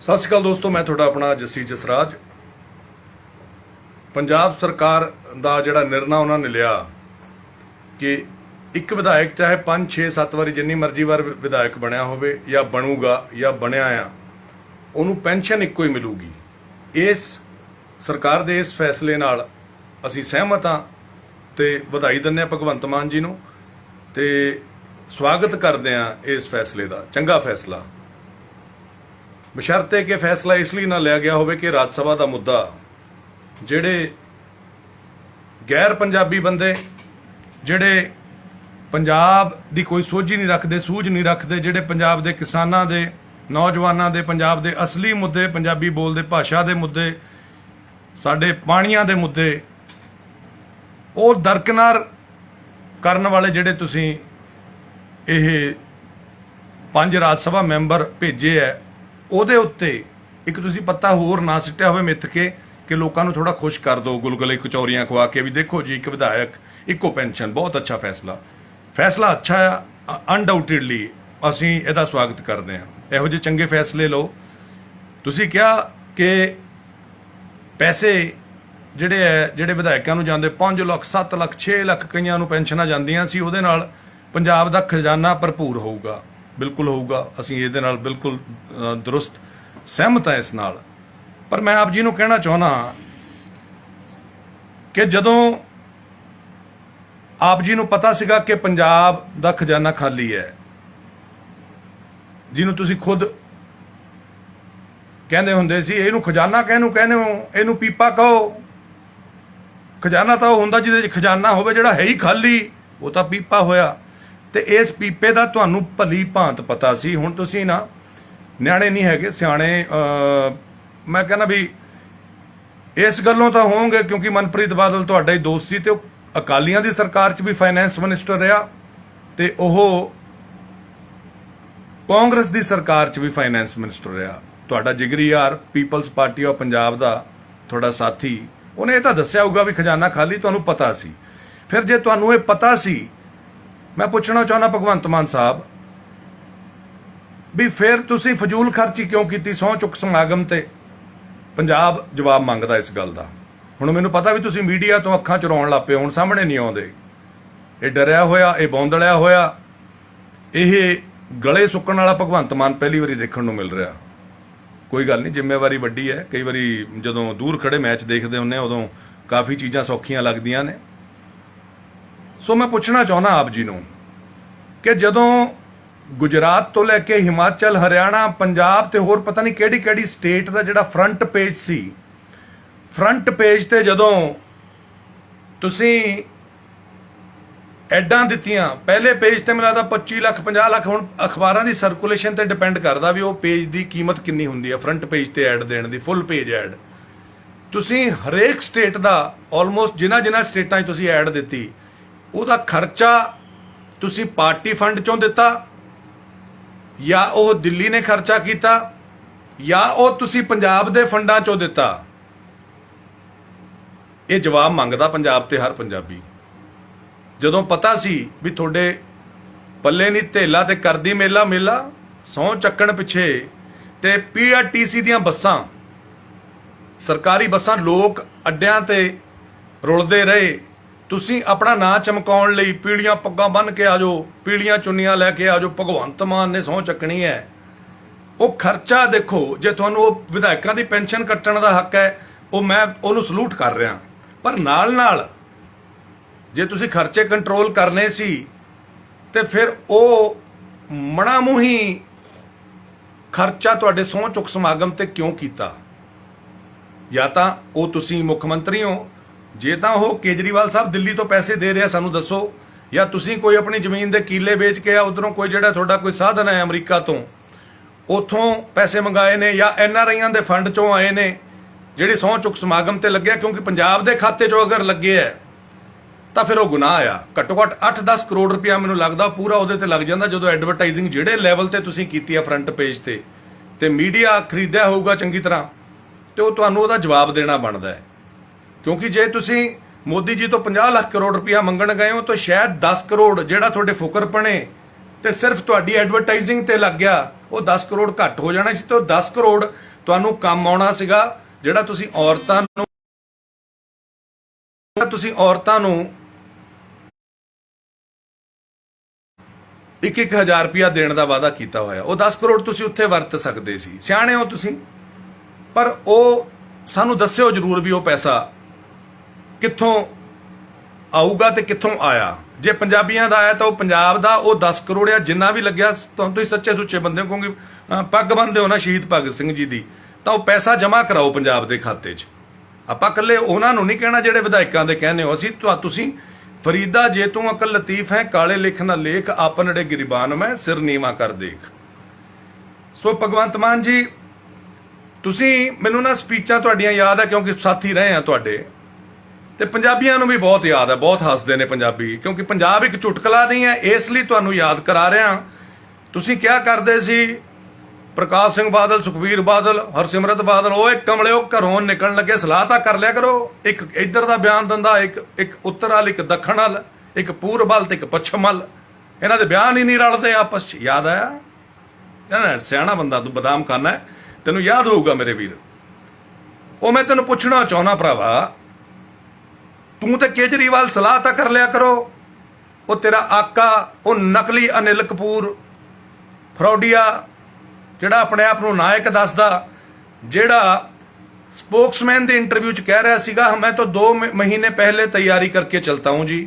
सत श्री अकाल दोस्तों, मैं थोड़ा अपना जस्सी जसराज। पंजाब सरकार का जिहड़ा निर्णय उन्होंने लिया कि एक विधायक चाहे 5, 6, 7 वारी जिन्नी मर्जी बार विधायक बनया होवे या बनूगा या बनया आ, उन्होंने पेनशन इक्को ही मिलूगी। इस सरकार के इस फैसले नाल असीं सहमत हाँ ते बधाई दिंदे भगवंत मान जी नूं ते स्वागत करते हैं इस फैसले का। चंगा फैसला, बशर्ते कि फैसला इसलिए ना लिया गया होवे कि राज सभा का मुद्दा जिहड़े गैर पंजाबी बंदे जिहड़े पंजाब की कोई सोझी नहीं रखते, सूझ नहीं रखते, जिहड़े पंजाब के किसानां दे नौजवानों के पंजाब के असली मुद्दे, पंजाबी बोलते भाषा के मुद्दे, साडे पाणियां दे मुद्दे वो दरकिनार करन वाले जिहड़े तुसीं इह 5 राज सभा मैंबर भेजे है, ਉਹਦੇ ਉੱਤੇ ਇੱਕ ਤੁਸੀਂ ਪੱਤਾ ਹੋਰ ਨਾ ਸਿੱਟਿਆ ਹੋਵੇ ਮਿੱਥ ਕੇ ਕਿ ਲੋਕਾਂ ਨੂੰ ਥੋੜਾ ਖੁਸ਼ ਕਰ ਦਿਓ ਗੁਲਗੁਲੇ ਕਚੌਰੀਆਂ ਖਵਾ ਕੇ ਵੀ ਦੇਖੋ ਜੀ ਇੱਕ ਵਿਧਾਇਕ ਇੱਕੋ ਪੈਨਸ਼ਨ, ਬਹੁਤ ਅੱਛਾ ਫੈਸਲਾ ਅੱਛਾ ਆ। ਅਨਡਾਊਟਡਲੀ ਅਸੀਂ ਇਹਦਾ ਸਵਾਗਤ ਕਰਦੇ ਹਾਂ। ਇਹੋ ਜਿਹੇ ਚੰਗੇ ਫੈਸਲੇ ਲਓ। ਤੁਸੀਂ ਕਿਹਾ ਕਿ ਪੈਸੇ ਜਿਹੜੇ ਵਿਧਾਇਕਾਂ ਨੂੰ ਜਾਂਦੇ 5 ਲੱਖ 7 ਲੱਖ 6 ਲੱਖ ਕਈਆਂ ਨੂੰ ਪੈਨਸ਼ਨਾਂ ਜਾਂਦੀਆਂ ਸੀ, ਉਹਦੇ ਨਾਲ ਪੰਜਾਬ ਦਾ ਖਜ਼ਾਨਾ ਭਰਪੂਰ ਹੋਊਗਾ। बिल्कुल होगा, असीं इहदे नाल बिल्कुल दुरुस्त सहमत हैं इस नाल। पर मैं आप जी नूं कहना चाहुंदा कि जदों आप जी नूं पता सीगा कि पंजाब दा खजाना खाली है, जिन्हों तुसीं खुद कहंदे हुंदे सी इहनूं खजाना कहनूं कहने हो, इहनूं पीपा कहो। खजाना तां ओह हुंदा जिहदे च खजाना होवे, जिहड़ा है ही खाली वो तां पीपा होया। ਤੇ ਇਸ ਪੀਪੇ ਦਾ ਤੁਹਾਨੂੰ ਭਲੀ ਭਾਂਤ ਪਤਾ ਸੀ। ਹੁਣ ਤੁਸੀਂ ਨਾ ਨਿਆਣੇ ਨਹੀਂ ਹੈਗੇ, ਸਿਆਣੇ। ਮੈਂ ਕਹਿੰਦਾ ਵੀ ਇਸ ਗੱਲੋਂ ਤਾਂ ਹੋਵੋਗੇ ਕਿਉਂਕਿ ਮਨਪ੍ਰੀਤ ਬਾਦਲ ਤੁਹਾਡਾ ਹੀ ਦੋਸਤ ਸੀ ਤੇ ਉਹ ਅਕਾਲੀਆਂ ਦੀ ਸਰਕਾਰ 'ਚ ਵੀ ਫਾਈਨੈਂਸ ਮਿਨਿਸਟਰ ਰਿਹਾ ਤੇ ਉਹ ਕਾਂਗਰਸ ਦੀ ਸਰਕਾਰ 'ਚ ਵੀ ਫਾਈਨੈਂਸ ਮਿਨਿਸਟਰ ਰਿਹਾ। ਤੁਹਾਡਾ ਜਿਗਰੀ ਯਾਰ ਪੀਪਲਸ ਪਾਰਟੀ ਆਫ ਪੰਜਾਬ ਦਾ ਤੁਹਾਡਾ ਸਾਥੀ, ਉਹਨੇ ਇਹ ਤਾਂ ਦੱਸਿਆ ਹੋਊਗਾ ਵੀ ਖਜ਼ਾਨਾ ਖਾਲੀ, ਤੁਹਾਨੂੰ ਪਤਾ ਸੀ। ਫਿਰ ਜੇ ਤੁਹਾਨੂੰ ਇਹ ਪਤਾ ਸੀ, मैं पूछना चाहना भगवंत मान साहब भी फिर तुसी फजूल खर्ची क्यों की सौं चुक समागम ते? पंजाब जवाब मंगदा इस गल का। हुण मैनूं पता भी तुसी मीडिया तो अखां चुराउण लग पे, हुण सामने नहीं आउंदे। ये डरिया होया, ये बौंदलिया होया, ये गले सुक्कण वाला भगवंत मान पहली वारी देखण नूं मिल रहा। कोई गल नहीं, जिम्मेवारी वड्डी है। कई वारी जदों दूर खड़े मैच देखते हुंदे उदों काफ़ी चीज़ां सौखियां लगदियां ने। सो मैं पूछना चाहना आप जी नूं कि जदों गुजरात तो लैके हिमाचल, हरियाणा, पंजाब ते होर पता नहीं किहड़ी किहड़ी स्टेट का जिहड़ा फ्रंट पेज सी, फ्रंट पेज ते जदों तुसीं एडां दित्तियां, पहले पेज ते मिला दा 25 ਲੱਖ 50 ਲੱਖ। हुण अखबारां दी सर्कुलेशन ते डिपेंड करदा भी वो पेज दी कीमत किन्नी हुंदी है, फ्रंट पेज ते ऐड देण दी, फुल पेज ऐड। तुसीं हरेक स्टेट दा ऑलमोस्ट जिन्हां स्टेटां 'ਚ तुसीं ऐड दित्ती, ਉਹਦਾ ਖਰਚਾ ਤੁਸੀਂ ਪਾਰਟੀ ਫੰਡ ਚੋਂ ਦਿੱਤਾ ਜਾਂ ਉਹ ਦਿੱਲੀ ਨੇ ਖਰਚਾ ਕੀਤਾ ਜਾਂ ਉਹ ਤੁਸੀਂ ਪੰਜਾਬ ਦੇ ਫੰਡਾਂ ਚੋਂ ਦਿੱਤਾ? ਇਹ ਜਵਾਬ ਮੰਗਦਾ ਪੰਜਾਬ ਤੇ ਹਰ ਪੰਜਾਬੀ। ਜਦੋਂ ਪਤਾ ਸੀ ਵੀ ਤੁਹਾਡੇ ਪੱਲੇ ਨਹੀਂ ਧੇਲਾ ਤੇ ਕਰਦੀ ਮੇਲਾ ਸਹੁੰ ਚੱਕਣ ਪਿੱਛੇ ਤੇ ਪੀਆਰਟੀਸੀ ਦੀਆਂ ਬੱਸਾਂ, ਸਰਕਾਰੀ ਬੱਸਾਂ ਲੋਕ ਅੱਡਿਆਂ ਤੇ ਰੁਲਦੇ ਰਹੇ, ਤੁਸੀਂ ਆਪਣਾ ਨਾਂ ਚਮਕਾਉਣ ਲਈ ਪੀਲੀਆਂ ਪੱਗਾਂ ਬੰਨ੍ਹ ਕੇ ਆ ਜਾਓ, ਪੀਲੀਆਂ ਚੁੰਨੀਆਂ ਲੈ ਕੇ ਆ ਜਾਓ, ਭਗਵੰਤ ਮਾਨ ਨੇ ਸਹੁੰ ਚੱਕਣੀ ਹੈ। ਉਹ ਖਰਚਾ ਦੇਖੋ, ਜੇ ਤੁਹਾਨੂੰ ਉਹ ਵਿਧਾਇਕਾਂ ਦੀ ਪੈਨਸ਼ਨ ਕੱਟਣ ਦਾ ਹੱਕ ਹੈ, ਉਹ ਮੈਂ ਉਹਨੂੰ ਸਲੂਟ ਕਰ ਰਿਹਾ। ਪਰ ਨਾਲ ਜੇ ਤੁਸੀਂ ਖਰਚੇ ਕੰਟਰੋਲ ਕਰਨੇ ਸੀ ਤੇ ਫਿਰ ਉਹ ਮਣਾ ਮੂੰਹੀ ਖਰਚਾ ਤੁਹਾਡੇ ਸਹੁੰ ਚੁੱਕ ਸਮਾਗਮ ਤੇ ਕਿਉਂ ਕੀਤਾ? ਜਾਂ ਤਾਂ ਉਹ ਤੁਸੀਂ ਮੁੱਖ ਮੰਤਰੀ ਹੋ, ਜੇ ਤਾਂ ਉਹ ਕੇਜਰੀਵਾਲ ਸਾਹਿਬ ਦਿੱਲੀ ਤੋਂ ਪੈਸੇ ਦੇ ਰਿਹਾ ਸਾਨੂੰ ਦੱਸੋ, ਜਾਂ ਤੁਸੀਂ ਕੋਈ ਆਪਣੀ ਜ਼ਮੀਨ ਦੇ ਕੀਲੇ ਵੇਚ ਕੇ ਆ ਉਧਰੋਂ ਕੋਈ ਜਿਹੜਾ ਤੁਹਾਡਾ ਕੋਈ ਸਾਧਨ ਹੈ ਅਮਰੀਕਾ ਤੋਂ ਉੱਥੋਂ ਪੈਸੇ ਮੰਗਾਏ ਨੇ, ਜਾਂ NRIਆਂ ਦੇ ਫੰਡ ਚੋਂ ਆਏ ਨੇ ਜਿਹੜੇ ਸਹੁੰ ਚੁੱਕ ਸਮਾਗਮ ਤੇ ਲੱਗਿਆ। ਕਿਉਂਕਿ ਪੰਜਾਬ ਦੇ ਖਾਤੇ ਚੋਂ ਅਗਰ ਲੱਗੇ ਹੈ ਤਾਂ ਫਿਰ ਉਹ ਗੁਨਾਹ ਆ। ਘੱਟੋ ਘੱਟ 8-10 ਕਰੋੜ ਰੁਪਇਆ ਮੈਨੂੰ ਲੱਗਦਾ ਪੂਰਾ ਉਹਦੇ ਤੇ ਲੱਗ ਜਾਂਦਾ ਜਦੋਂ ਐਡਵਰਟਾਈਜ਼ਿੰਗ ਜਿਹੜੇ ਲੈਵਲ ਤੇ ਤੁਸੀਂ ਕੀਤੀ ਆ ਫਰੰਟ ਪੇਜ ਤੇ ਮੀਡੀਆ ਖਰੀਦਿਆ ਹੋਊਗਾ ਚੰਗੀ ਤਰ੍ਹਾਂ, ਤੇ ਉਹ ਤੁਹਾਨੂੰ ਉਹਦਾ ਜਵਾਬ ਦੇਣਾ ਬਣਦਾ ਹੈ। क्योंकि जे तुसी मोदी जी तो 50 ਲੱਖ करोड़ रुपया मंगण गए हो तो शायद 10 करोड़ जिहड़ा तुहाडे फुकरपणे ਤੇ ਸਿਰਫ ਤੁਹਾਡੀ ਐਡਵਰਟਾਈਜ਼ਿੰਗ ਤੇ ਲੱਗ ਗਿਆ, ਉਹ 10 ਕਰੋੜ ਘੱਟ ਹੋ ਜਾਣਾ ਸੀ ਤੇ ਉਹ 10 ਕਰੋੜ ਤੁਹਾਨੂੰ ਕੰਮ ਆਉਣਾ ਸੀਗਾ, ਜਿਹੜਾ ਤੁਸੀਂ ਔਰਤਾਂ ਨੂੰ 1-1 ਹਜ਼ਾਰ ਰੁਪਇਆ ਦੇਣ ਦਾ ਵਾਅਦਾ ਕੀਤਾ ਹੋਇਆ। ਉਹ 10 ਕਰੋੜ ਤੁਸੀਂ ਉੱਥੇ ਵਰਤ ਸਕਦੇ ਸੀ। ਸਿਆਣੇ ਹੋ ਤੁਸੀਂ, ਪਰ ਉਹ ਸਾਨੂੰ ਦੱਸਿਓ ਜ਼ਰੂਰ ਵੀ ਉਹ ਪੈਸਾ ਕਿੱਥੋਂ ਆਊਗਾ ਤੇ ਕਿੱਥੋਂ ਆਇਆ। ਜੇ ਪੰਜਾਬੀਆਂ ਦਾ ਆਇਆ ਤਾਂ ਉਹ ਪੰਜਾਬ ਦਾ ਉਹ 10 ਕਰੋੜ ਆ, ਜਿੰਨਾ ਵੀ ਲੱਗਿਆ ਤੁਹਾਨੂੰ, ਤੁਸੀਂ ਸੱਚੇ ਸੁੱਚੇ ਬੰਦੇ ਕਹੋਗੇ, ਪੱਗ ਬੰਨਦੇ ਹੋ ਨਾ ਸ਼ਹੀਦ ਭਗਤ ਸਿੰਘ ਜੀ ਦੀ, ਤਾਂ ਉਹ ਪੈਸਾ ਜਮ੍ਹਾਂ ਕਰਾਓ ਪੰਜਾਬ ਦੇ ਖਾਤੇ 'ਚ। ਆਪਾਂ ਇਕੱਲੇ ਉਹਨਾਂ ਨੂੰ ਨਹੀਂ ਕਹਿਣਾ ਜਿਹੜੇ ਵਿਧਾਇਕਾਂ ਦੇ ਕਹਿੰਦੇ ਹੋ, ਅਸੀਂ ਤੁਸੀਂ ਫਰੀਦਾ ਜੇ ਤੂੰ ਅਕਲ ਲਤੀਫ ਹੈ, ਕਾਲੇ ਲਿਖ ਨਾ ਲੇਖ, ਆਪਨੜੇ ਗਰੀਬਾਨ ਮੈਂ ਸਿਰ ਨੀਵਾ ਕਰ ਦੇਖ। ਸੋ ਭਗਵੰਤ ਮਾਨ ਜੀ, ਤੁਸੀਂ ਮੈਨੂੰ ਨਾ ਸਪੀਚਾਂ ਤੁਹਾਡੀਆਂ ਯਾਦ ਹੈ, ਕਿਉਂਕਿ ਸਾਥੀ ਰਹੇ ਆ ਤੁਹਾਡੇ, ਤੇ ਪੰਜਾਬੀਆਂ ਨੂੰ ਵੀ ਬਹੁਤ ਯਾਦ ਹੈ, ਬਹੁਤ ਹੱਸਦੇ ਨੇ ਪੰਜਾਬੀ, ਕਿਉਂਕਿ ਪੰਜਾਬ ਇੱਕ ਚੁਟਕਲਾ ਨਹੀਂ ਹੈ, ਇਸ ਲਈ ਤੁਹਾਨੂੰ ਯਾਦ ਕਰਾ ਰਿਹਾ। ਤੁਸੀਂ ਕਿਹਾ ਕਰਦੇ ਸੀ ਪ੍ਰਕਾਸ਼ ਸਿੰਘ ਬਾਦਲ, ਸੁਖਬੀਰ ਬਾਦਲ, ਹਰਸਿਮਰਤ ਬਾਦਲ, ਓਏ ਕਮਲਿਓ ਘਰੋਂ ਨਿਕਲਣ ਲੱਗੇ ਸਲਾਹ ਤਾਂ ਕਰ ਲਿਆ ਕਰੋ, ਇੱਕ ਇੱਧਰ ਦਾ ਬਿਆਨ ਦਿੰਦਾ, ਇੱਕ ਉੱਤਰ ਵੱਲ, ਇੱਕ ਦੱਖਣ ਵੱਲ, ਇੱਕ ਪੂਰਬ ਵੱਲ ਤੇ ਇੱਕ ਪੱਛਮ ਵੱਲ, ਇਹਨਾਂ ਦੇ ਬਿਆਨ ਹੀ ਨਹੀਂ ਰਲਦੇ ਆਪਸ 'ਚ। ਯਾਦ ਆਇਆ? ਨਾ ਸਿਆਣਾ ਬੰਦਾ ਤੂੰ, ਬਦਾਮ ਖਾਨਾ, ਤੈਨੂੰ ਯਾਦ ਹੋਊਗਾ ਮੇਰੇ ਵੀਰ। ਉਹ ਮੈਂ ਤੈਨੂੰ ਪੁੱਛਣਾ ਚਾਹੁੰਦਾ ਭਰਾਵਾ, ਤੂੰ ਤੇ ਕੇਜਰੀਵਾਲ ਸਲਾਹ ਤਾਂ ਕਰ ਲਿਆ ਕਰੋ, ਉਹ ਤੇਰਾ ਆਕਾ, ਉਹ ਨਕਲੀ ਅਨਿਲ ਕਪੂਰ ਫਰੋਡੀਆ, ਜਿਹੜਾ ਆਪਣੇ ਆਪ ਨੂੰ ਨਾਇਕ ਦੱਸਦਾ, ਜਿਹੜਾ स्पोक्समैन ਦੇ इंटरव्यू च कह रहा सीगा, मैं तो 2 महीने पहले तैयारी करके चलता हूं जी,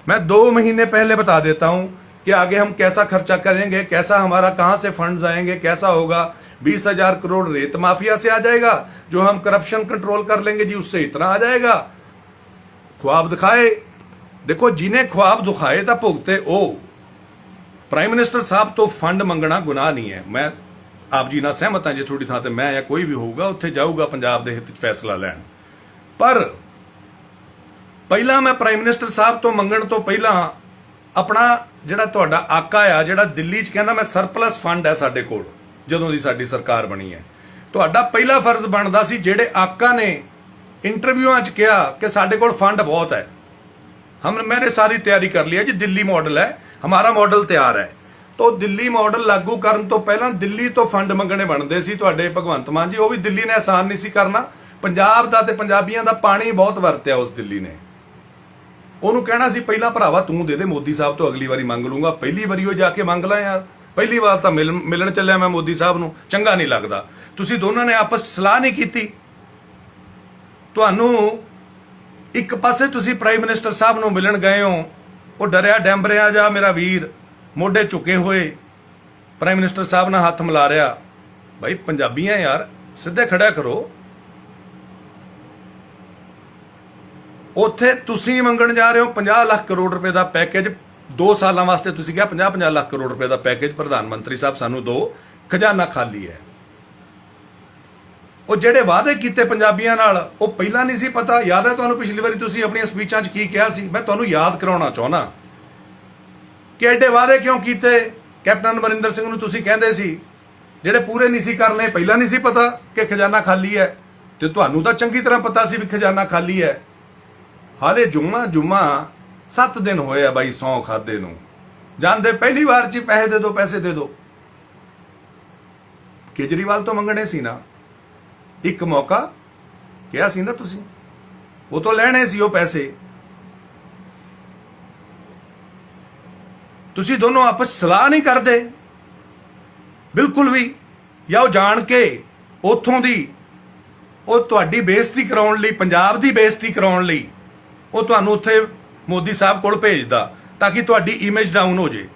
मैं 2 महीने पहले बता देता हूं कि आगे हम कैसा खर्चा करेंगे, कैसा हमारा कहां से फंड्स आएंगे, कैसा होगा। 20,000 करोड़ रेत माफिया से आ जाएगा, जो हम करप्शन कंट्रोल कर लेंगे जी उससे इतना आ जाएगा। ख्वाब दिखाए, देखो जिन्हें ख्वाब दिखाए तो भुगते ओ। प्राइम मिनिस्टर साहब तो फंड मंगना गुनाह नहीं है, मैं आप जी ਨਾਲ ਸਹਿਮਤ ਹਾਂ। ਜੇ ਤੁਹਾਡੀ ਥਾਂ ਤੇ ਮੈਂ ਜਾਂ ਕੋਈ ਵੀ ਹੋਊਗਾ ਉੱਥੇ ਜਾਊਗਾ ਪੰਜਾਬ ਦੇ ਹਿੱਤ 'ਚ ਫੈਸਲਾ ਲੈਣ, ਪਰ ਪਹਿਲਾਂ ਮੈਂ ਪ੍ਰਾਈਮ ਮਿਨਿਸਟਰ ਸਾਹਿਬ ਤੋਂ ਮੰਗਣ ਤੋਂ ਪਹਿਲਾਂ ਆਪਣਾ ਜਿਹੜਾ ਤੁਹਾਡਾ ਆਕਾ ਆ, ਜਿਹੜਾ ਦਿੱਲੀ 'ਚ ਕਹਿੰਦਾ ਮੈਂ ਸਰਪਲਸ ਫੰਡ ਹੈ ਸਾਡੇ ਕੋਲ, ਜਦੋਂ ਦੀ ਸਾਡੀ ਸਰਕਾਰ ਬਣੀ ਹੈ, ਤੁਹਾਡਾ ਪਹਿਲਾ ਫਰਜ਼ ਬਣਦਾ ਸੀ, ਜਿਹੜੇ ਆਕਾ ਨੇ ਇੰਟਰਵਿਊਆਂ 'ਚ ਕਿਹਾ ਕਿ ਸਾਡੇ ਕੋਲ ਫੰਡ ਬਹੁਤ ਹੈ, मैंने सारी तैयारी कर ली है जी, दिल्ली मॉडल है, हमारा मॉडल तैयार है। तो दिल्ली मॉडल लागू करन तो पहला दिल्ली तो फंड मंगने बनते सी तुहाडे भगवंत मान जी, वो भी दिल्ली ने आसान नहीं सी करना। पंजाब दा ते पंजाबियां दा पानी बहुत वरत्या उस दिल्ली ने, ਉਹਨੂੰ ਕਹਿਣਾ ਸੀ ਪਹਿਲਾਂ ਭਰਾਵਾ ਤੂੰ ਦੇ ਦੇ, ਮੋਦੀ ਸਾਹਿਬ ਤੋਂ ਅਗਲੀ ਵਾਰੀ ਮੰਗ ਲੂੰਗਾ, ਪਹਿਲੀ ਵਾਰੀ ਉਹ ਜਾ ਕੇ ਮੰਗ ਲਾ ਯਾਰ, ਪਹਿਲੀ ਵਾਰ ਤਾਂ ਮਿਲਣ ਚੱਲਿਆ ਮੈਂ ਮੋਦੀ ਸਾਹਿਬ ਨੂੰ, ਚੰਗਾ ਨਹੀਂ ਲੱਗਦਾ। ਤੁਸੀਂ ਦੋਨਾਂ ਨੇ ਆਪਸ 'ਚ ਸਲਾਹ ਨਹੀਂ ਕੀਤੀ। ਤੁਹਾਨੂੰ ਇੱਕ ਪਾਸੇ ਤੁਸੀਂ ਪ੍ਰਾਈਮ ਮਿਨਿਸਟਰ ਸਾਹਿਬ ਨੂੰ ਮਿਲਣ ਗਏ ਹੋ, ਉਹ ਡਰਿਆ ਡੈਂਬਰਿਆ ਜਾ ਮੇਰਾ ਵੀਰ, ਮੋਢੇ ਝੁਕੇ ਹੋਏ ਪ੍ਰਾਈਮ ਮਿਨਿਸਟਰ ਸਾਹਿਬ ਨਾਲ ਹੱਥ ਮਿਲਾ ਰਿਹਾ। ਭਾਈ ਪੰਜਾਬੀਆਂ ਯਾਰ ਸਿੱਧੇ ਖੜਿਆ ਕਰੋ। ਉੱਥੇ ਤੁਸੀਂ ਮੰਗਣ ਜਾ ਰਹੇ ਹੋ 50 ਲੱਖ ਕਰੋੜ ਰੁਪਏ ਦਾ ਪੈਕੇਜ 2 ਸਾਲਾਂ ਵਾਸਤੇ, ਤੁਸੀਂ ਕਿਹਾ 50-50 ਲੱਖ ਕਰੋੜ ਰੁਪਏ ਦਾ ਪੈਕੇਜ ਪ੍ਰਧਾਨ ਮੰਤਰੀ ਸਾਹਿਬ ਸਾਨੂੰ ਦਿਓ, ਖਜ਼ਾਨਾ ਖਾਲੀ ਹੈ। ਉਹ ਜਿਹੜੇ ਵਾਅਦੇ ਕੀਤੇ ਪੰਜਾਬੀਆਂ ਨਾਲ ਉਹ ਪਹਿਲਾਂ ਨਹੀਂ ਸੀ ਪਤਾ? ਯਾਦ ਹੈ ਤੁਹਾਨੂੰ ਪਿਛਲੀ ਵਾਰੀ ਤੁਸੀਂ ਆਪਣੀਆਂ ਸਪੀਚਾਂ 'ਚ ਕੀ ਕਿਹਾ ਸੀ? ਮੈਂ ਤੁਹਾਨੂੰ ਯਾਦ ਕਰਾਉਣਾ ਚਾਹੁੰਦਾ ਕਿ ਐਡੇ ਵਾਅਦੇ ਕਿਉਂ ਕੀਤੇ। ਕੈਪਟਨ ਅਮਰਿੰਦਰ ਸਿੰਘ ਨੂੰ ਤੁਸੀਂ ਕਹਿੰਦੇ ਸੀ ਜਿਹੜੇ ਪੂਰੇ ਨਹੀਂ ਸੀ ਕਰਨੇ, ਪਹਿਲਾਂ ਨਹੀਂ ਸੀ ਪਤਾ ਕਿ ਖਜ਼ਾਨਾ ਖਾਲੀ ਹੈ, ਤੇ ਤੁਹਾਨੂੰ ਤਾਂ ਚੰਗੀ ਤਰ੍ਹਾਂ ਪਤਾ ਸੀ ਵੀ ਖਜ਼ਾਨਾ ਖਾਲੀ ਹੈ। ਹਾਲੇ ਜੁਮਾ 7 ਦਿਨ ਹੋਏ ਆ ਬਾਈ ਸੌਂ ਖਾਦੇ ਨੂੰ, ਜਾਂਦੇ ਪਹਿਲੀ ਵਾਰ 'ਚ ਪੈਸੇ ਦੇ ਦਿਓ, ਪੈਸੇ ਦੇ ਦਿਓ। ਕੇਜਰੀਵਾਲ ਤੋਂ ਮੰਗਣੇ ਸੀ ਨਾ, ਇੱਕ ਮੌਕਾ ਕਿਹਾ ਸੀ ਨਾ ਤੁਸੀਂ, ਉਹ ਤੋਂ ਲੈਣੇ ਸੀ ਉਹ ਪੈਸੇ। ਤੁਸੀਂ ਦੋਨੋਂ ਆਪਸ 'ਚ ਸਲਾਹ ਨਹੀਂ ਕਰਦੇ ਬਿਲਕੁਲ ਵੀ, ਜਾਂ ਉਹ ਜਾਣ ਕੇ ਉੱਥੋਂ ਦੀ ਉਹ ਤੁਹਾਡੀ ਬੇਇੱਜ਼ਤੀ ਕਰਾਉਣ ਲਈ, ਪੰਜਾਬ ਦੀ ਬੇਇੱਜ਼ਤੀ ਕਰਾਉਣ ਲਈ ਉਹ ਤੁਹਾਨੂੰ ਉੱਥੇ ਮੋਦੀ ਸਾਹਿਬ ਕੋਲ ਭੇਜਦਾ ਤਾਂ ਕਿ ਤੁਹਾਡੀ ਇਮੇਜ ਡਾਊਨ ਹੋ ਜੇ।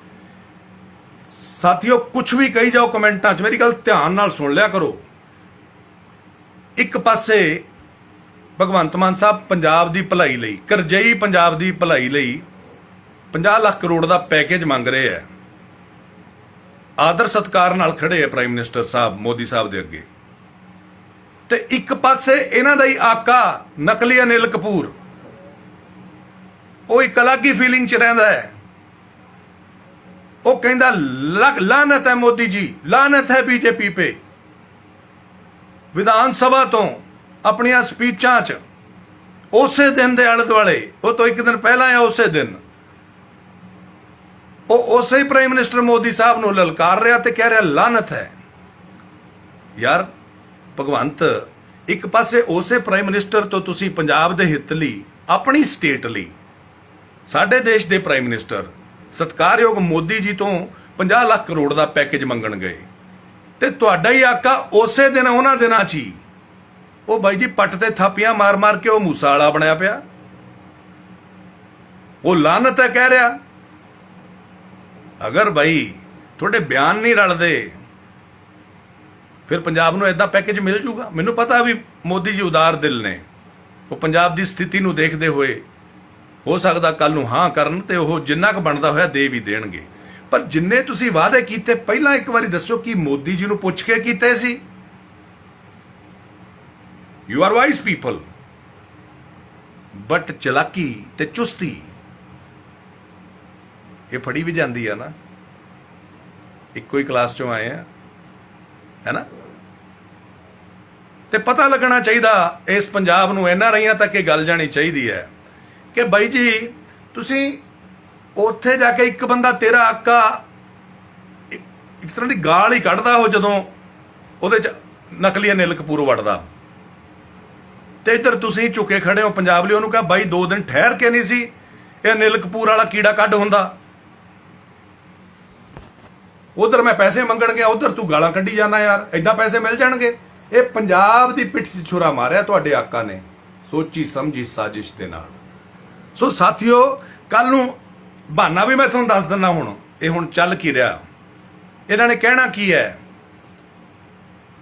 ਸਾਥੀਓ ਕੁਝ ਵੀ ਕਹੀ ਜਾਓ ਕਮੈਂਟਾਂ 'ਚ, ਮੇਰੀ ਗੱਲ ਧਿਆਨ ਨਾਲ ਸੁਣ ਲਿਆ ਕਰੋ। ਇੱਕ ਪਾਸੇ ਭਗਵੰਤ ਮਾਨ ਸਾਹਿਬ ਪੰਜਾਬ ਦੀ ਭਲਾਈ ਲਈ, ਕਰਜ਼ਈ ਪੰਜਾਬ ਦੀ ਭਲਾਈ ਲਈ 50 ਲੱਖ ਕਰੋੜ ਦਾ ਪੈਕੇਜ ਮੰਗ ਰਹੇ ਹੈ, ਆਦਰ ਸਤਿਕਾਰ ਨਾਲ ਖੜੇ ਹੈ ਪ੍ਰਾਈਮ ਮਿਨਿਸਟਰ ਸਾਹਿਬ ਮੋਦੀ ਸਾਹਿਬ ਦੇ ਅੱਗੇ, ਤੇ ਇੱਕ ਪਾਸੇ ਇਹਨਾਂ ਦਾ ਹੀ ਆਕਾ ਨਕਲੀ ਅਨਿਲ ਕਪੂਰ, ਉਹ ਇੱਕ ਅਲੱਗ ਹੀ ਫੀਲਿੰਗ 'ਚ ਰਹਿੰਦਾ ਹੈ। ਉਹ ਕਹਿੰਦਾ ਲਾਨਤ ਹੈ ਮੋਦੀ ਜੀ, ਲਾਨਤ ਹੈ ਬੀਜੇਪੀ ਪੇ। ਵਿਧਾਨ ਸਭਾ ਤੋਂ ਆਪਣੀਆਂ ਸਪੀਚਾਂ 'ਚ ਉਸੇ ਦਿਨ ਦੇ ਆਲੇ ਦੁਆਲੇ, ਉਹ ਤੋਂ ਇੱਕ ਦਿਨ ਪਹਿਲਾਂ ਜਾਂ ਉਸੇ ਦਿਨ ਉਹ ਉਸੇ ਹੀ ਪ੍ਰਾਈਮ ਮਿਨਿਸਟਰ ਮੋਦੀ ਸਾਹਿਬ ਨੂੰ ਲਲਕਾਰ ਰਿਹਾ ਤੇ ਕਹਿ ਰਿਹਾ ਲਾਨਤ ਹੈ। ਯਾਰ ਭਗਵੰਤ, ਇੱਕ ਪਾਸੇ ਉਸੇ ਪ੍ਰਾਈਮ ਮਿਨਿਸਟਰ ਤੋਂ ਤੁਸੀਂ ਪੰਜਾਬ ਦੇ ਹਿੱਤ ਲਈ, ਆਪਣੀ ਸਟੇਟ ਲਈ, ਸਾਡੇ ਦੇਸ਼ ਦੇ ਪ੍ਰਾਈਮ ਮਿਨਿਸਟਰ ਸਤਿਕਾਰਯੋਗ ਮੋਦੀ ਜੀ ਤੋਂ 50 ਲੱਖ ਕਰੋੜ ਦਾ ਪੈਕੇਜ ਮੰਗਣ ਗਏ ਤੇ ਤੁਹਾਡਾ ਹੀ ਆਕਾ ਉਸੇ ਦਿਨ, ਉਹਨਾਂ ਦਿਨਾਂ 'ਚ ਹੀ ਉਹ ਬਾਈ ਜੀ ਪੱਟ ਤੇ ਥਾਪੀਆਂ ਮਾਰ ਮਾਰ ਕੇ ਉਹ ਮੂਸਾ ਵਾਲਾ ਬਣਿਆ ਪਿਆ। ਉਹ ਲਾਨਤ ਹੈ ਕਹਿ ਰਿਹਾ। ਅਗਰ ਬਾਈ ਤੁਹਾਡੇ ਬਿਆਨ ਨਹੀਂ ਰਲਦੇ ਫਿਰ ਪੰਜਾਬ ਨੂੰ ਇਦਾਂ ਪੈਕੇਜ ਮਿਲ ਜੂਗਾ? ਮੈਨੂੰ ਪਤਾ ਵੀ ਮੋਦੀ ਜੀ ਉਦਾਰ ਦਿਲ ਨੇ, ਉਹ ਪੰਜਾਬ ਦੀ ਸਥਿਤੀ ਨੂੰ ਦੇਖਦੇ ਹੋਏ ਹੋ ਸਕਦਾ ਕੱਲ ਨੂੰ ਹਾਂ ਕਰਨ ਤੇ ਉਹ ਜਿੰਨਾ ਕੁ ਬਣਦਾ ਹੋਇਆ ਦੇ ਵੀ ਦੇਣਗੇ। ਪਰ ਜਿੰਨੇ ਤੁਸੀਂ ਵਾਅਦੇ ਕੀਤੇ, ਪਹਿਲਾਂ ਇੱਕ ਵਾਰੀ ਦੱਸੋ ਕਿ ਮੋਦੀ ਜੀ ਨੂੰ ਪੁੱਛ ਕੇ ਕੀਤੇ ਸੀ? You are wise people, but ਚਲਾਕੀ ਤੇ ਚੁਸਤੀ ਇਹ ਫੜੀ ਵੀ ਜਾਂਦੀ ਆ ਨਾ। ਇੱਕੋ ਹੀ ਕਲਾਸ ਚੋਂ ਆਏ ਆ, ਹੈ ਨਾ। ਤੇ ਪਤਾ ਲੱਗਣਾ ਚਾਹੀਦਾ ਇਸ ਪੰਜਾਬ ਨੂੰ, NRIਆਂ ਤੱਕ ਇਹ ਗੱਲ ਜਾਣੀ ਚਾਹੀਦੀ ਹੈ ਕਿ ਬਾਈ ਜੀ ਤੁਸੀਂ ਉੱਥੇ ਜਾ ਕੇ ਇੱਕ ਬੰਦਾ ਤੇਰਾ ਆਕਾ ਇੱਕ ਤਰ੍ਹਾਂ ਦੀ ਗਾਲ ਹੀ ਕੱਢਦਾ ਉਹ ਜਦੋਂ ਉਹਦੇ ਚ ਨਕਲੀ ਅਨਿਲ ਕਪੂਰ ਵੜਦਾ, ਤੇ ਇੱਧਰ ਤੁਸੀਂ ਝੁਕੇ ਖੜੇ ਹੋ ਪੰਜਾਬ ਲਈ। ਉਹਨੂੰ ਕਹਾ ਬਾਈ 2 ਦਿਨ ਠਹਿਰ ਕੇ ਨਹੀਂ ਸੀ ਇਹ ਅਨਿਲ ਕਪੂਰ ਵਾਲਾ ਕੀੜਾ ਕੱਢ ਹੁੰਦਾ। ਉਧਰ ਮੈਂ ਪੈਸੇ ਮੰਗਣ ਗਿਆ, ਉਧਰ ਤੂੰ ਗਾਲਾਂ ਕੱਢੀ ਜਾਣਾ। ਯਾਰ ਏਦਾਂ ਪੈਸੇ ਮਿਲ ਜਾਣਗੇ? ਇਹ ਪੰਜਾਬ ਦੀ ਪਿੱਠ 'ਚ ਛੁਰਾ ਮਾਰਿਆ ਤੁਹਾਡੇ ਆਕਾ ਨੇ, ਸੋਚੀ ਸਮਝੀ ਸਾਜ਼ਿਸ਼ ਦੇ ਨਾਲ। ਸੋ ਸਾਥੀਓ, ਕੱਲ ਨੂੰ ਬਹਾਨਾ ਵੀ ਮੈਂ ਤੁਹਾਨੂੰ ਦੱਸ ਦਿੰਦਾ। ਹੁਣ ਚੱਲ ਕੀ ਰਿਹਾ, ਇਹਨਾਂ ਨੇ ਕਹਿਣਾ ਕੀ ਹੈ।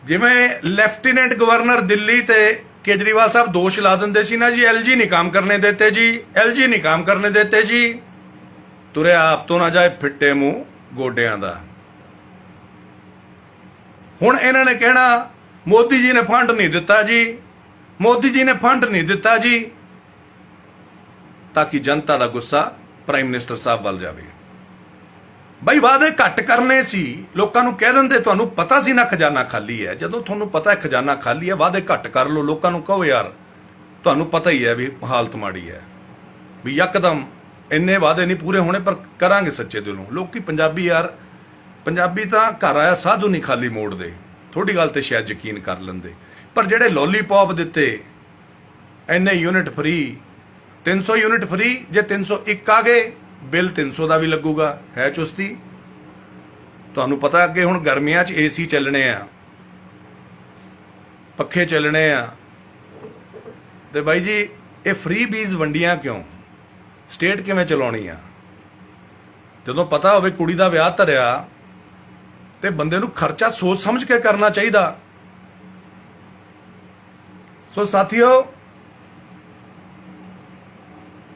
ਜਿਵੇਂ ਲੈਫਟੀਨੈਂਟ ਗਵਰਨਰ ਦਿੱਲੀ ਤੇ ਕੇਜਰੀਵਾਲ ਸਾਹਿਬ ਦੋਸ਼ ਲਾ ਦਿੰਦੇ ਸੀ ਨਾ ਜੀ, LG ਨਹੀਂ ਕੰਮ ਕਰਨੇ ਦੇਤੇ ਜੀ, LG ਨਹੀਂ ਕੰਮ ਕਰਨੇ ਦੇਤੇ ਜੀ, ਤੁਰਿਆ ਆਪ ਤੋਂ ਨਾ ਜਾਏ ਫਿੱਟੇ ਮੂੰਹ ਗੋਡਿਆਂ ਦਾ। ਹੁਣ ਇਹਨਾਂ ਨੇ ਕਹਿਣਾ ਮੋਦੀ ਜੀ ਨੇ ਫੰਡ ਨਹੀਂ ਦਿੱਤਾ ਜੀ, ਮੋਦੀ ਜੀ ਨੇ ਫੰਡ ਨਹੀਂ ਦਿੱਤਾ ਜੀ, ਤਾਂ ਕਿ ਜਨਤਾ ਦਾ ਗੁੱਸਾ ਪ੍ਰਾਈਮ ਮਿਨਿਸਟਰ ਸਾਹਿਬ ਵੱਲ ਜਾਵੇ। ਬਈ ਵਾਅਦੇ ਘੱਟ ਕਰਨੇ ਸੀ, ਲੋਕਾਂ ਨੂੰ ਕਹਿ ਦਿੰਦੇ ਤੁਹਾਨੂੰ ਪਤਾ ਸੀ ਨਾ ਖਜ਼ਾਨਾ ਖਾਲੀ ਹੈ। ਜਦੋਂ ਤੁਹਾਨੂੰ ਪਤਾ ਹੈ ਖਜ਼ਾਨਾ ਖਾਲੀ ਹੈ, ਵਾਅਦੇ ਘੱਟ ਕਰ ਲਓ। ਲੋਕਾਂ ਨੂੰ ਕਹੋ ਯਾਰ ਤੁਹਾਨੂੰ ਪਤਾ ਹੀ ਹੈ ਵੀ ਹਾਲਤ ਮਾੜੀ ਹੈ, ਵੀ ਯਕਦਮ ਇੰਨੇ ਵਾਅਦੇ ਨਹੀਂ ਪੂਰੇ ਹੋਣੇ, ਪਰ ਕਰਾਂਗੇ ਸੱਚੇ ਦਿਲੋਂ। ਲੋਕੀ ਪੰਜਾਬੀ ਯਾਰ, ਪੰਜਾਬੀ ਤਾਂ ਘਰ ਆਇਆ ਸਾਧੂ ਨਹੀਂ ਖਾਲੀ ਮੋੜਦੇ। ਥੋੜੀ ਗੱਲ ਤੇ ਸ਼ਾਇਦ ਯਕੀਨ ਕਰ ਲੈਂਦੇ, ਪਰ ਜਿਹੜੇ ਲੋਲੀਪੌਪ ਦਿੱਤੇ, ਇੰਨੇ ਯੂਨਿਟ ਫਰੀ, 300 ਯੂਨਿਟ ਫਰੀ, ਜੇ 301 ਆ ਗਏ ਬਿੱਲ 300 ਦਾ ਵੀ ਲੱਗੂਗਾ। ਹੈ ਚੁਸਤੀ? ਤੁਹਾਨੂੰ ਪਤਾ ਅੱਗੇ ਹੁਣ ਗਰਮੀਆਂ 'ਚ AC ਚੱਲਣੇ ਆ, ਪੱਖੇ ਚੱਲਣੇ ਆ, ਤੇ ਬਾਈ ਜੀ ਇਹ ਫਰੀ ਬੀਜ਼ ਵੰਡੀਆਂ ਕਿਉਂ? ਸਟੇਟ ਕਿਵੇਂ ਚਲਾਉਣੀ ਆ? ਜਦੋਂ ਪਤਾ ਹੋਵੇ ਕੁੜੀ ਦਾ ਵਿਆਹ ਧਰਿਆ ਤੇ ਬੰਦੇ ਨੂੰ ਖਰਚਾ ਸੋਚ ਸਮਝ ਕੇ ਕਰਨਾ ਚਾਹੀਦਾ। ਸੋ ਸਾਥੀਓ,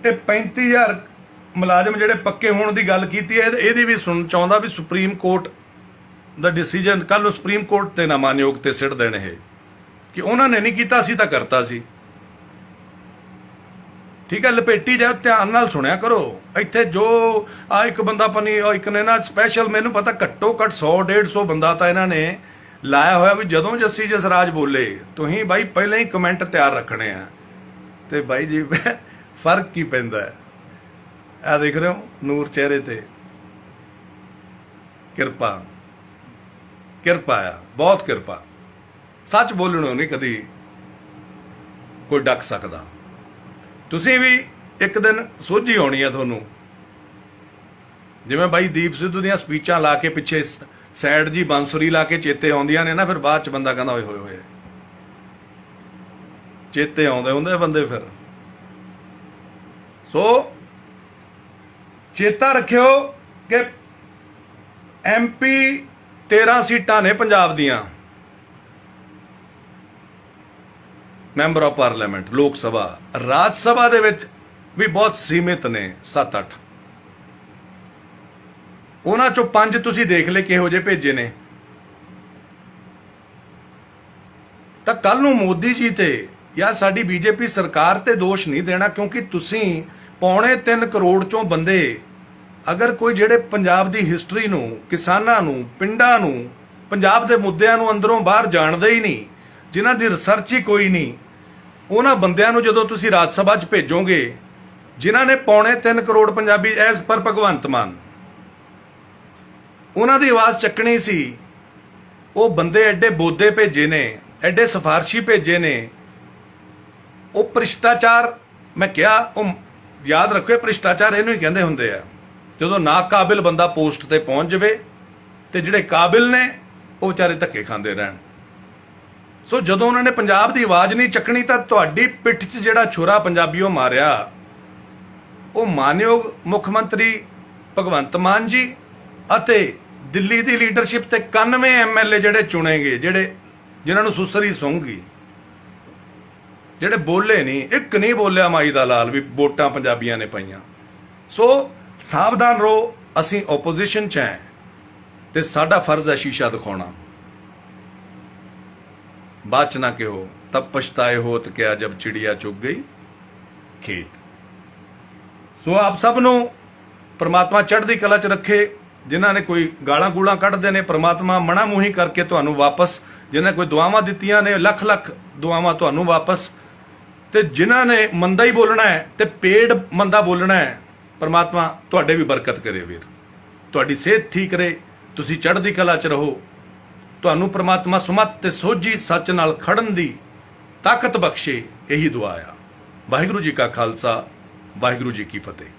ਤੇ 35,000 ਮੁਲਾਜ਼ਮ ਜਿਹੜੇ ਪੱਕੇ ਹੋਣ ਦੀ ਗੱਲ ਕੀਤੀ ਹੈ, ਇਹਦੀ ਵੀ ਸੁਣਨਾ ਚਾਹੁੰਦਾ ਵੀ ਸੁਪਰੀਮ ਕੋਰਟ ਦਾ ਡਿਸੀਜਨ ਕੱਲ ਨੂੰ ਸੁਪਰੀਮ ਕੋਰਟ ਤੇ ਨਾ ਮਾਨਯੋਗ ਤੇ ਸਿੱਟ ਦੇਣ ਇਹ ਕਿ ਉਹਨਾਂ ਨੇ ਨਹੀਂ ਕੀਤਾ ਸੀ ਤਾਂ ਕਰਤਾ ਸੀ। ਠੀਕ ਹੈ, ਲਪੇਟੀ ਜਾਓ, ਧਿਆਨ ਨਾਲ ਸੁਣਿਆ ਕਰੋ। ਇੱਥੇ ਜੋ ਆ ਇੱਕ ਬੰਦਾ ਪਨੀ ਇੱਕ ਨੇ ਨਾ ਸਪੈਸ਼ਲ, ਮੈਨੂੰ ਪਤਾ ਘੱਟੋ ਘੱਟ 100-150 ਬੰਦਾ ਤਾਂ ਇਹਨਾਂ ਨੇ ਲਾਇਆ ਹੋਇਆ ਵੀ ਜਦੋਂ ਜੱਸੀ ਜਸਰਾਜ ਬੋਲੇ ਤੁਸੀਂ ਬਾਈ ਪਹਿਲਾਂ ਹੀ ਕਮੈਂਟ ਤਿਆਰ ਰੱਖਣੇ ਆ। ਤੇ ਬਾਈ ਜੀ ਫਰਕ ਕੀ ਪੈਂਦਾ ਹੈ? ਆ ਦੇਖ ਰਹੇ ਹੋ ਨੂਰ ਚਿਹਰੇ ਤੇ, ਕਿਰਪਾ ਕਿਰਪਾ ਆ, ਬਹੁਤ ਕਿਰਪਾ। ਸੱਚ ਬੋਲਣੋਂ ਨਹੀਂ ਕਦੀ ਕੋਈ ਡੱਕ ਸਕਦਾ। ਤੁਸੀਂ ਵੀ ਇੱਕ ਦਿਨ ਸੋਝੀ ਆਉਣੀ ਆ ਤੁਹਾਨੂੰ, ਜਿਵੇਂ ਬਾਈ ਦੀਪ ਸਿੱਧੂ ਦੀਆਂ ਸਪੀਚਾਂ ਲਾ ਕੇ ਪਿੱਛੇ ਸੈਡ ਜੀ ਬਾਂਸੁਰੀ ਲਾ ਕੇ ਚੇਤੇ ਆਉਂਦੀਆਂ ਨੇ ਨਾ, ਫਿਰ ਬਾਅਦ ਚ ਬੰਦਾ ਕਹਿੰਦਾ ਓਏ ਹੋਏ ਹੋਏ, ਚੇਤੇ ਆਉਂਦੇ ਹੁੰਦੇ ਬੰਦੇ ਫਿਰ। ਸੋ ਚੇਤਾ ਰੱਖਿਓ ਕਿ MP 13 ਸੀਟਾਂ ਨੇ ਪੰਜਾਬ ਦੀਆਂ, ਮੈਂਬਰ ਆਫ ਪਾਰਲੀਮੈਂਟ, ਲੋਕ ਸਭਾ। ਰਾਜ ਸਭਾ ਦੇ ਵਿੱਚ ਵੀ ਬਹੁਤ ਸੀਮਿਤ ਨੇ, 7-8। ਉਹਨਾਂ ਚੋਂ 5 ਤੁਸੀਂ ਦੇਖ ਲੈ ਕਿਹੋ ਜਿਹੇ ਭੇਜੇ ਨੇ। ਤਾਂ ਕੱਲ ਨੂੰ ਮੋਦੀ ਜੀ ਤੇ ਜਾਂ ਸਾਡੀ BJP ਸਰਕਾਰ ਤੇ ਦੋਸ਼ ਨਹੀਂ ਦੇਣਾ, ਕਿਉਂਕਿ ਤੁਸੀਂ 3.25 ਕਰੋੜ ਚੋਂ ਬੰਦੇ, ਅਗਰ ਕੋਈ ਜਿਹੜੇ ਪੰਜਾਬ ਦੀ ਹਿਸਟਰੀ ਨੂੰ, ਕਿਸਾਨਾਂ ਨੂੰ, ਪਿੰਡਾਂ ਨੂੰ, ਪੰਜਾਬ ਦੇ ਮੁੱਦਿਆਂ ਨੂੰ ਅੰਦਰੋਂ ਬਾਹਰ ਜਾਣਦੇ ਹੀ ਨਹੀਂ, ਜਿਨ੍ਹਾਂ ਦੀ ਰਿਸਰਚ ਹੀ ਕੋਈ ਨਹੀਂ, ਉਹਨਾਂ ਬੰਦਿਆਂ ਨੂੰ ਜਦੋਂ ਤੁਸੀਂ ਰਾਜ ਸਭਾ 'ਚ ਭੇਜੋਗੇ, ਜਿਨ੍ਹਾਂ ਨੇ 3.25 ਕਰੋੜ ਪੰਜਾਬੀ ਐਜ਼ ਪਰ ਭਗਵੰਤ ਮਾਨ ਉਹਨਾਂ ਦੀ ਆਵਾਜ਼ ਚੱਕਣੀ ਸੀ। ਉਹ ਬੰਦੇ ਐਡੇ ਬੋਦੇ ਭੇਜੇ ਨੇ, ਐਡੇ ਸਿਫਾਰਸ਼ੀ ਭੇਜੇ ਨੇ। ਉਹ ਭ੍ਰਿਸ਼ਟਾਚਾਰ, ਮੈਂ ਕਿਹਾ ਉਹ ਯਾਦ ਰੱਖੋ, ਭ੍ਰਿਸ਼ਟਾਚਾਰ ਇਹਨੂੰ ਹੀ ਕਹਿੰਦੇ ਹੁੰਦੇ ਆ, ਜਦੋਂ ਨਾਕਾਬਿਲ ਬੰਦਾ ਪੋਸਟ ਤੇ ਪਹੁੰਚ ਜਾਵੇ ਤੇ ਜਿਹੜੇ ਕਾਬਿਲ ਨੇ ਉਹ ਵਿਚਾਰੇ ਧੱਕੇ ਖਾਂਦੇ ਰਹਿਣ। ਸੋ ਜਦੋਂ ਉਹਨਾਂ ਨੇ ਪੰਜਾਬ ਦੀ ਆਵਾਜ਼ ਨਹੀਂ ਚੱਕਣੀ ਤਾਂ ਤੁਹਾਡੀ ਪਿੱਠ 'ਚ ਜਿਹੜਾ ਛੁਰਾ ਪੰਜਾਬੀਓ ਮਾਰਿਆ, ਉਹ ਮਾਨਯੋਗ ਮੁੱਖ ਮੰਤਰੀ ਭਗਵੰਤ ਮਾਨ ਜੀ ਅਤੇ ਦਿੱਲੀ ਦੀ ਲੀਡਰਸ਼ਿਪ ਤੇ 91 MLA ਜਿਹੜੇ ਚੁਣੇਗੇ, ਜਿਨ੍ਹਾਂ ਨੂੰ ਸੁਸਰੀ ਸੁੰਘੀ, ਜਿਹੜੇ ਬੋਲੇ ਨਹੀਂ, ਇੱਕ ਨਹੀਂ ਬੋਲਿਆ ਮਾਈ ਦਾ ਲਾਲ ਵੀ ਵੋਟਾਂ ਪੰਜਾਬੀਆਂ ਨੇ ਪਾਈਆਂ। ਸੋ ਸਾਵਧਾਨ ਰਹੋ, ਅਸੀਂ ਓਪੋਜੀਸ਼ਨ 'ਚ ਹੈ ਤੇ ਸਾਡਾ ਫਰਜ਼ ਹੈ ਸ਼ੀਸ਼ਾ ਦਿਖਾਉਣਾ। ਬਾਅਦ 'ਚ ਨਾ ਕਿਹੋ ਤਬ ਪਛਤਾਏ ਹੋਤ ਕਿਆ ਜਬ ਚਿੜੀਆ ਚੁੱਗ ਗਈ ਖੇਤ। ਸੋ ਆਪ ਸਭ ਨੂੰ ਪ੍ਰਮਾਤਮਾ ਚੜ੍ਹਦੀ ਕਲਾ 'ਚ ਰੱਖੇ। ਜਿਨ੍ਹਾਂ ਨੇ ਕੋਈ ਗਾਲਾਂ ਗੂਲਾਂ ਕੱਢਦੇ ਨੇ, ਪ੍ਰਮਾਤਮਾ ਮਣਾ ਮੂੰਹੀ ਕਰਕੇ ਤੁਹਾਨੂੰ ਵਾਪਸ, ਜਿਨ੍ਹਾਂ ਕੋਈ ਦੁਆਵਾਂ ਦਿੱਤੀਆਂ ਨੇ, ਲੱਖ ਲੱਖ ਦੁਆਵਾਂ ਤੁਹਾਨੂੰ ਵਾਪਸ। ਤੇ ਜਿਨ੍ਹਾਂ ਨੇ ਮੰਦਾ ਹੀ ਬੋਲਣਾ ਹੈ ਤੇ ਪੇੜ ਮੰਦਾ ਬੋਲਣਾ ਹੈ, ਪ੍ਰਮਾਤਮਾ ਤੁਹਾਡੇ ਵੀ ਬਰਕਤ ਕਰੇ ਵੀਰ। ਤੁਹਾਡੀ ਸਿਹਤ ਠੀਕ ਰਹੇ, ਤੁਸੀਂ ਚੜ੍ਹਦੀ ਕਲਾ 'ਚ ਰਹੋ। ਤੁਹਾਨੂੰ ਪ੍ਰਮਾਤਮਾ ਸੁਮਤ ਤੇ ਸੋਝੀ ਸੱਚ ਨਾਲ ਖੜਨ ਦੀ ਤਾਕਤ ਬਖਸ਼ੇ, ਇਹੀ ਦੁਆ ਆ। ਵਾਹਿਗੁਰੂ ਜੀ ਕਾ ਖਾਲਸਾ, ਵਾਹਿਗੁਰੂ ਜੀ ਕੀ ਫਤਿਹ।